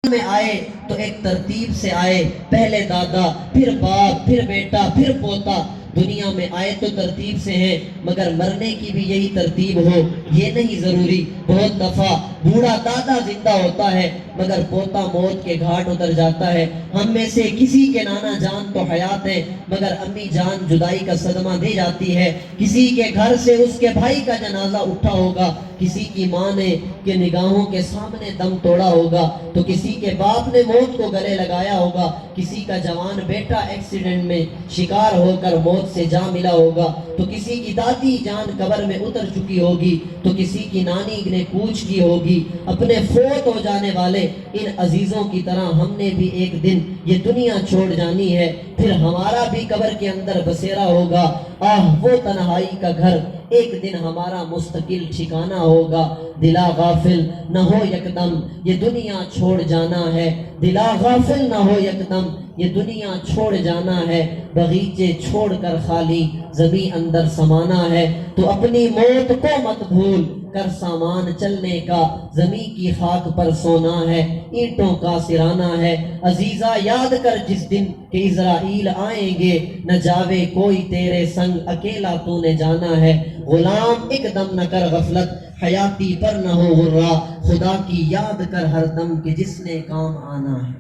میں آئے تو ایک ترتیب سے آئے، پہلے دادا، پھر باپ، پھر بیٹا، پھر پوتا۔ دنیا میں آئے تو ترتیب سے ہیں، مگر مرنے کی بھی یہی ترتیب ہو یہ نہیں ضروری۔ بہت دفعہ بوڑھا دادا زندہ ہوتا ہے مگر پوتا موت کے گھاٹ اتر جاتا ہے۔ ہم میں سے کسی کے نانا جان تو حیات ہے مگر امی جان جدائی کا صدمہ دے جاتی ہے۔ کسی کے گھر سے اس کے بھائی کا جنازہ اٹھا ہوگا، کسی کی ماں نے کہ نگاہوں کے سامنے دم توڑا ہوگا، تو کسی کے باپ نے موت کو گلے لگایا ہوگا، کسی کا جوان بیٹا ایکسیڈنٹ میں شکار ہو کر موت سے جا ملا ہوگا، تو کسی کی دادی جان قبر میں اتر چکی ہوگی، تو کسی کی نانی نے کوچ کی ہوگی۔ اپنے فوت ہو جانے والے ان عزیزوں کی طرح ہم نے بھی ایک دن یہ دنیا چھوڑ جانی ہے، پھر ہمارا بھی قبر کے اندر بسیرا ہوگا۔ آہ وہ تنہائی کا گھر ایک دن ہمارا مستقل ٹھکانہ ہوگا۔ دلا غافل نہ ہو یکدم یہ دنیا چھوڑ جانا ہے، دلا غافل نہ ہو یکدم یہ دنیا چھوڑ جانا ہے۔ باغیچے چھوڑ کر خالی زمین اندر سمانا ہے، تو اپنی موت کو مت بھول کر سامان چلنے کا زمین کی خاک پر سونا ہے، اینٹوں کا سرانا ہے۔ عزیزہ یاد کر جس دن کہ اسرائیل آئیں گے، نہ جاوے کوئی تیرے سنگ اکیلا تو نے جانا ہے۔ غلام ایک دم نہ کر غفلت حیاتی پر نہ ہو غرہ، خدا کی یاد کر ہر دم کہ جس نے کام آنا ہے۔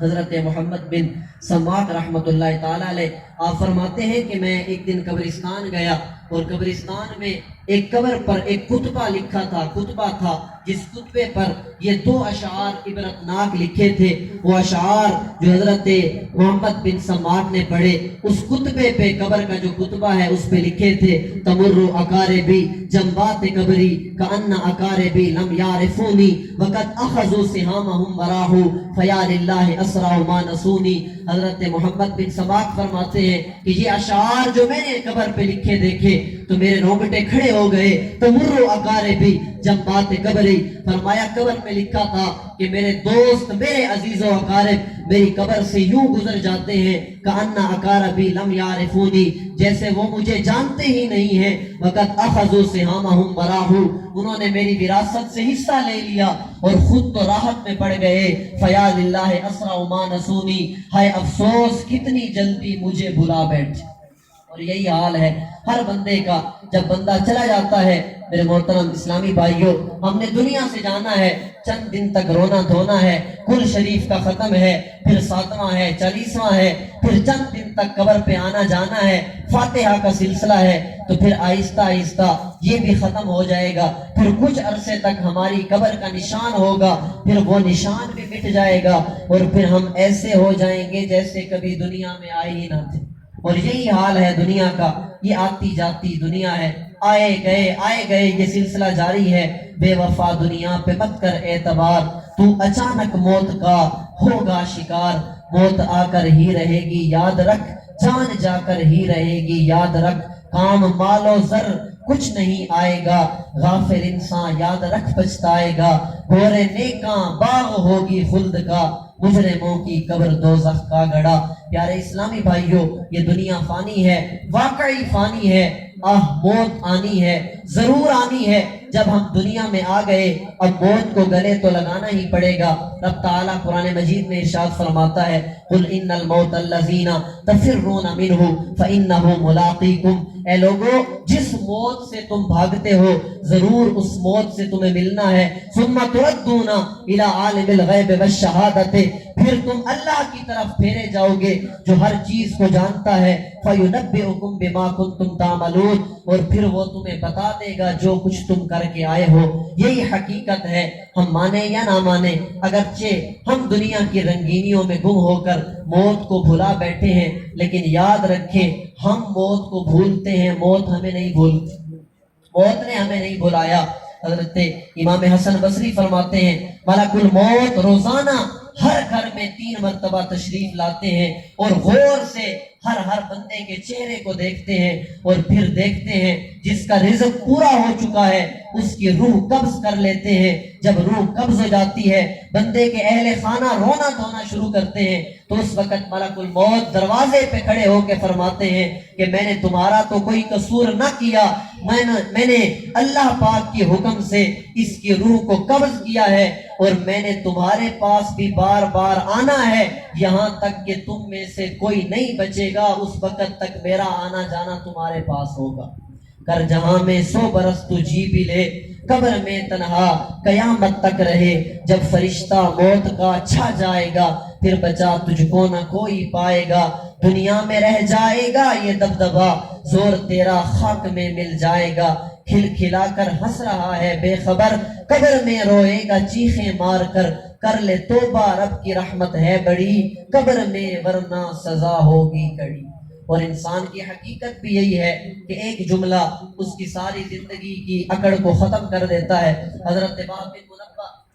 حضرت محمد بن سماک رحمت اللہ تعالیٰ علیہ آپ فرماتے ہیں کہ میں ایک دن قبرستان گیا اور قبرستان میں ایک قبر پر ایک خطبہ لکھا تھا، خطبہ تھا جس خطبے پر یہ 2 اشعار عبرتناک لکھے تھے۔ وہ اشعار جو حضرت محمد بن سماک نے پڑھے اس خطبے پہ، قبر کا جو خطبہ ہے اس پہ لکھے تھے: تمر اقاربی جنبات قبری کأن اقاربی لم یعرفونی وقد اخذوا سہامہم وراہو فیا للہ اسرع ما نسونی۔ حضرت محمد بن سماک فرماتے ہیں کہ یہ اشعار جو میں نے قبر پہ لکھے دیکھے تو میرے رونگٹے کھڑے ہو گئے۔ تمر اقاربی جنبات قبری، فرمایا قبر میں لکھا تھا کہ میرے دوست، میرے عزیز و اقارب میری قبر سے یوں گزر جاتے ہیں کأن اقاربی لم یعرفونی، جیسے وہ مجھے جانتے ہی نہیں ہیں۔ وقد اخذوا سہامہم وراہو، انہوں نے میری وراثت سے حصہ لے لیا اور خود تو راحت میں پڑ گئے۔ فیا للہ اسرع ما نسونی، ہائے افسوس کتنی جلدی مجھے بھلا بیٹھے۔ اور یہی حال ہے ہر بندے کا، جب بندہ چلا جاتا ہے۔ میرے محترم اسلامی بھائیوں، ہم نے دنیا سے جانا ہے، چند دن تک رونا دھونا ہے، کل شریف کا ختم ہے، پھر 7واں ہے، 40واں ہے، پھر چند دن تک قبر پہ آنا جانا ہے، فاتحہ کا سلسلہ ہے، تو پھر آہستہ آہستہ یہ بھی ختم ہو جائے گا۔ پھر کچھ عرصے تک ہماری قبر کا نشان ہوگا، پھر وہ نشان بھی مٹ جائے گا، اور پھر ہم ایسے ہو جائیں گے جیسے کبھی دنیا میں آئے ہی نہ تھے۔ اور یہی حال ہے دنیا کا، یہ آتی جاتی دنیا ہے، آئے گئے یہ سلسلہ جاری ہے۔ بے وفا دنیا پہ مت کر اعتبار، تو اچانک موت کا ہوگا شکار۔ موت آ کر ہی رہے گی یاد رکھ، جان جا کر ہی رہے گی یاد رکھ۔ کام مال و زر کچھ نہیں آئے گا، غافل انسان یاد رکھ پچھتائے گا۔ گورے نیکاں باغ ہوگی خلد کا، مجرموں کی قبر دوزخ کا گڑا۔ پیارے اسلامی بھائیوں، یہ دنیا فانی ہے، واقعی فانی ہے۔ موت آنی ہے، ضرور آنی ہے۔ جب ہم دنیا میں آ گئے اب موت کو گلے تو لگانا ہی پڑے گا۔ رب تعالیٰ قرآن مجید میں ارشاد فرماتا ہے: قُلْ إِنَّ الْمَوْتَ الَّذِينَ تَفِرُّونَ مِنْهُ فَإِنَّهُ مُلَاقِيكُمْ، اے لوگو جس موت سے تم بھاگتے ہو ضرور اس موت سے تمہیں ملنا ہے۔ ثُمَّ تُرَدُّونَ إِلَىٰ عَالِمِ الْغَيْبِ وَالشَّهَادَةِ، پھر تم اللہ کی طرف پھیرے جاؤ گے جو ہر چیز کو جانتا ہے۔ فَيُنَبِّئُكُم بِمَا كُنتُمْ تَعْمَلُونَ، اور پھر وہ تمہیں بتا دے گا جو کچھ تم کر کے آئے ہو۔ یہی حقیقت ہے، ہم مانیں یا نہ مانیں، اگرچہ ہم دنیا کی رنگینیوں میں گم ہو کر موت کو بھلا بیٹھے ہیں، لیکن یاد رکھیں ہم موت کو بھولتے ہیں، موت ہمیں نہیں بھولتی، موت نے ہمیں نہیں بھلایا۔ حضرت امام حسن بصری فرماتے ہیں ملک الموت روزانہ ہر گھر میں 3 مرتبہ تشریف لاتے ہیں اور غور سے ہر بندے کے چہرے کو دیکھتے ہیں اور پھر دیکھتے ہیں جس کا رزق پورا ہو چکا ہے اس کی روح قبض کر لیتے ہیں. جب روح قبض ہو جاتی ہے بندے کے اہل خانہ رونا دھونا شروع کرتے ہیں تو اس وقت ملک الموت دروازے پہ کھڑے ہو کے فرماتے ہیں کہ میں نے تمہارا تو کوئی قصور نہ کیا, میں نے اللہ پاک کے حکم سے اس کی روح کو قبض کیا ہے اور میں نے تمہارے پاس بھی بار بار آنا ہے یہاں تک کہ تم میں سے کوئی نہیں بچے گا, اس وقت تک میرا آنا جانا تمہارے پاس ہوگا. کر جہاں میں 100 برس تو جی بھی لے, قبر میں تنہا قیامت تک رہے, جب فرشتہ موت کا چھا جائے گا پھر بچا تجھ کو نہ کوئی پائے گا. دنیا میں رہ جائے گا یہ دبدبا, زور تیرا خاک میں مل جائے گا. کھل کھلا کر ہنس رہا ہے بے خبر, قبر میں روئے گا چیخیں مار کر لے توبہ رب کی رحمت ہے بڑی, قبر میں ورنہ سزا ہوگی کڑی. اور انسان کی حقیقت بھی یہی ہے کہ ایک جملہ اس کی ساری زندگی کی اکڑ کو ختم کر دیتا ہے. حضرت وہب بن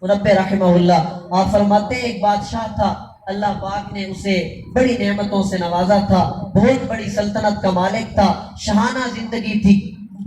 منبہ رحمہ اللہ آپ فرماتے ہیں ایک بادشاہ تھا, اللہ پاک نے اسے بڑی نعمتوں سے نوازا تھا, بہت بڑی سلطنت کا مالک تھا, شہانہ زندگی تھی,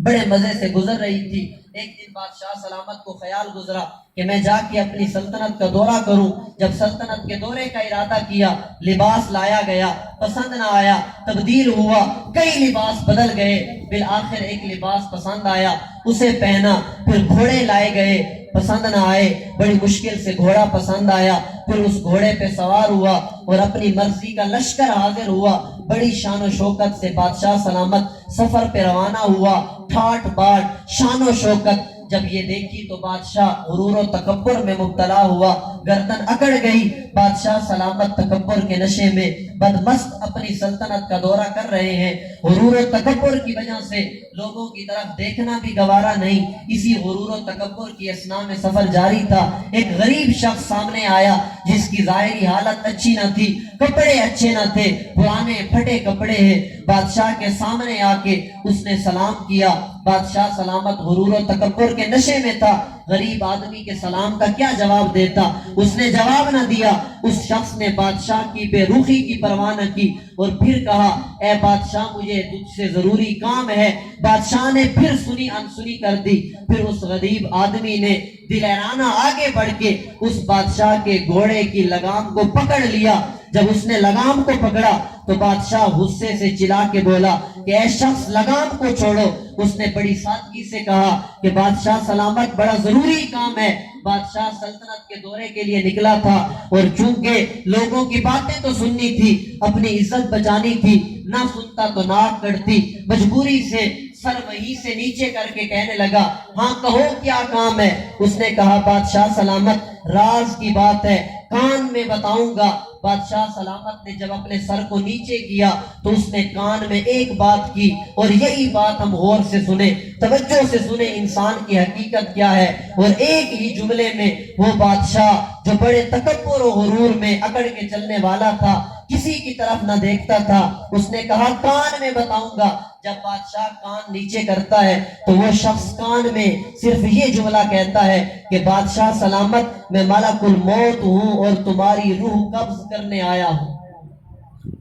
بڑے مزے سے گزر رہی تھی. ایک دن بادشاہ سلامت کو خیال گزرا کہ میں جا کے اپنی سلطنت کا دورہ کروں. جب سلطنت کے دورے کا ارادہ کیا, لباس لایا گیا, پسند نہ آیا, تبدیل ہوا, کئی لباس بدل گئے, بالآخر ایک لباس پسند آیا, اسے پہنا. پھر گھوڑے لائے گئے, پسند نہ آئے, بڑی مشکل سے گھوڑا پسند آیا, پھر اس گھوڑے پہ سوار ہوا اور اپنی مرضی کا لشکر حاضر ہوا. بڑی شان و شوکت سے بادشاہ سلامت سفر پہ روانہ ہوا, ٹھاٹ باٹ شان و شوکت. جب یہ دیکھی تو بادشاہ غرور و تکبر میں مبتلا ہوا, گردن اکڑ گئی. بادشاہ سلامت تکبر کے نشے میں بدمست اپنی سلطنت کا دورہ کر رہے ہیں. غرور و تکبر کی وجہ سے لوگوں کی طرف دیکھنا بھی گوارا نہیں. اسی غرور و تکبر کی اثناء میں سفر جاری تھا. ایک غریب شخص سامنے آیا جس کی ظاہری حالت اچھی نہ تھی, کپڑے اچھے نہ تھے, پرانے پھٹے کپڑے ہیں. بادشاہ کے سامنے آ کے اس نے سلام کیا. بادشاہ سلامت غرور و تکبر کے نشے میں تھا, غریب آدمی کے سلام کا کیا جواب دیتا, اس نے جواب نہ دیا. اس شخص نے بادشاہ کی بے رخی کی پرواہ نہ کی اور پھر کہا اے بادشاہ مجھے تجھ سے ضروری کام ہے. بادشاہ نے پھر سنی انسنی کر دی. پھر اس غریب آدمی نے دلیرانہ آگے بڑھ کے اس بادشاہ کے گھوڑے کی لگام کو پکڑ لیا. جب اس نے لگام کو پکڑا تو بادشاہ غصے سے چلا کے بولا کہ اے شخص لگام کو چھوڑو. اس نے بڑی سادگی سے کہا کہ بادشاہ سلامت بڑا ضروری کام ہے. بادشاہ سلطنت کے دورے کے لیے نکلا تھا اور چونکہ لوگوں کی باتیں تو سننی تھی, اپنی عزت بچانی تھی, نہ سنتا تو ناک کڑتی. مجبوری سے سر وہیں سے نیچے کر کے کہنے لگا ہاں کہو کیا کام ہے. اس نے کہا بادشاہ سلامت راز کی بات ہے, کان میں بتاؤں گا. بادشاہ سلامت نے جب اپنے سر کو نیچے کیا تو اس نے کان میں ایک بات کی اور یہی بات ہم غور سے سنیں, توجہ سے سنیں انسان کی حقیقت کیا ہے. اور ایک ہی جملے میں وہ بادشاہ جو بڑے تکبر و غرور میں اکڑ کے چلنے والا تھا, کسی کی طرف نہ دیکھتا تھا, اس نے کہا کان میں بتاؤں گا. جب بادشاہ کان نیچے کرتا ہے تو وہ شخص کان میں صرف یہ جملہ کہتا ہے کہ بادشاہ سلامت میں ملک الموت ہوں اور تمہاری روح قبض کرنے آیا ہوں.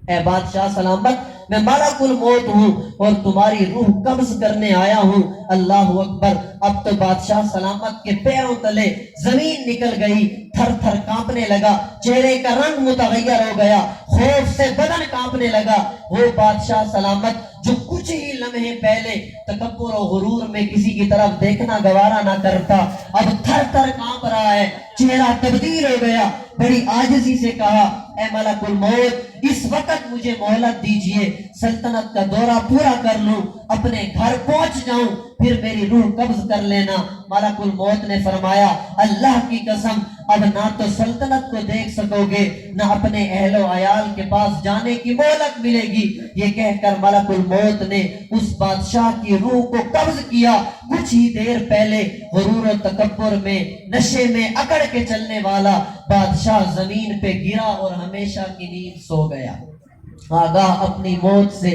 اے بادشاہ سلامت میں ملک الموت ہوں اور تمہاری روح قبض کرنے آیا ہوں. اللہ اکبر. اب تو بادشاہ سلامت کے پیروں تلے زمین نکل گئی, تھر تھر کانپنے لگا, چہرے کا رنگ متغیر ہو گیا, خوف سے بدن کانپنے لگا. وہ بادشاہ سلامت جو کچھ ہی لمحے پہلے تکبر و غرور میں کسی کی طرف دیکھنا گوارا نہ کرتا, اب تھر تھر کانپ رہا ہے, چہرہ تبدیل ہو گیا. بڑی عاجزی سے کہا اے ملک الموت اس وقت مجھے مہلت دیجئے, سلطنت کا دورہ پورا کر لوں, اپنے گھر پہنچ جاؤں, پھر میری روح قبض کر لینا. ملک الموت نے فرمایا اللہ کی قسم اب نہ تو سلطنت کو دیکھ سکو گے نہ اپنے اہل و عیال کے پاس جانے کی مہلت ملے گی. یہ کہہ کر ملک الموت نے اس بادشاہ کی روح کو قبض کیا. کچھ ہی دیر پہلے غرور و تکبر میں نشے میں اکڑ کے چلنے والا بادشاہ زمین پہ گرا اور ہمیشہ کی نیند سو گیا. آگاہ اپنی موت سے